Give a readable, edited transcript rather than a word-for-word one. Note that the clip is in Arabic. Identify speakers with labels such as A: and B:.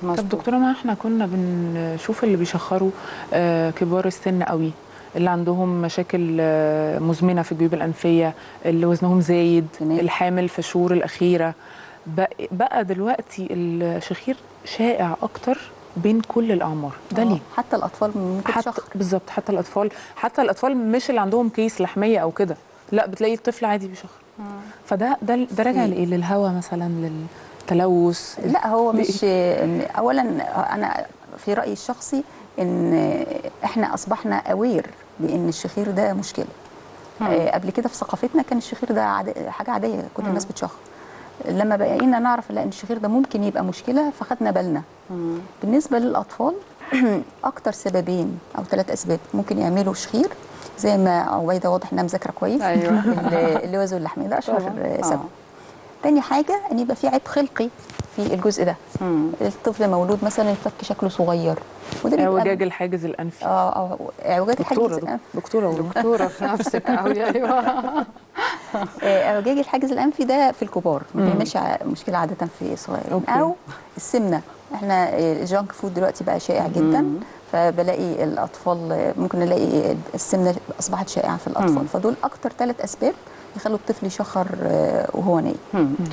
A: طب دكتوره، ما احنا كنا بنشوف اللي بيشخروا كبار السن قوي، اللي عندهم مشاكل مزمنه في الجيوب الانفيه، اللي وزنهم زايد، الحامل في الشهور الاخيره. بقى دلوقتي الشخير شائع اكتر بين كل الاعمار، ده ليه؟
B: حتى الاطفال ممكن تشخر.
A: بالظبط، حتى الاطفال مش اللي عندهم كيس لحميه او كده، لا بتلاقي الطفل عادي بيشخر. فده راجع لايه؟ للهواء مثلا، للتلوث؟
B: لا، هو مش اولا، انا في رايي الشخصي ان احنا اصبحنا اوير بان الشخير ده مشكله. قبل كده في ثقافتنا كان الشخير ده حاجه عاديه، كل الناس بتشخر. لما بقينا نعرف ان الشخير ده ممكن يبقى مشكله فخدنا بالنا. بالنسبه للاطفال اكتر سببين او 3 اسباب ممكن يعملوا شخير، زي ما عويده واضح انها مذاكره كويس.
C: ايوه.
B: اللوز واللحميه ده اشهر سبب. تاني حاجه ان يبقى في عيب خلقي في الجزء ده. الطفل مولود مثلا الفك شكله صغير،
A: وده بيبقى اعوجاج الحاجز الانفي.
B: اعوجاج الحاجز الانفي.
C: دكتوره في نفسك قوي. ايوه.
B: اعوجاج الحاجز الانفي ده في الكبار، ما بيعملش مشكله عاده في الصغيرين. او السمنه، احنا الجانك فود دلوقتي بقى شائع جدا، فبلاقي الاطفال ممكن نلاقي السمنه اصبحت شائعه في الاطفال. فدول اكتر 3 اسباب يخلوا الطفل يشخر وهو نايم.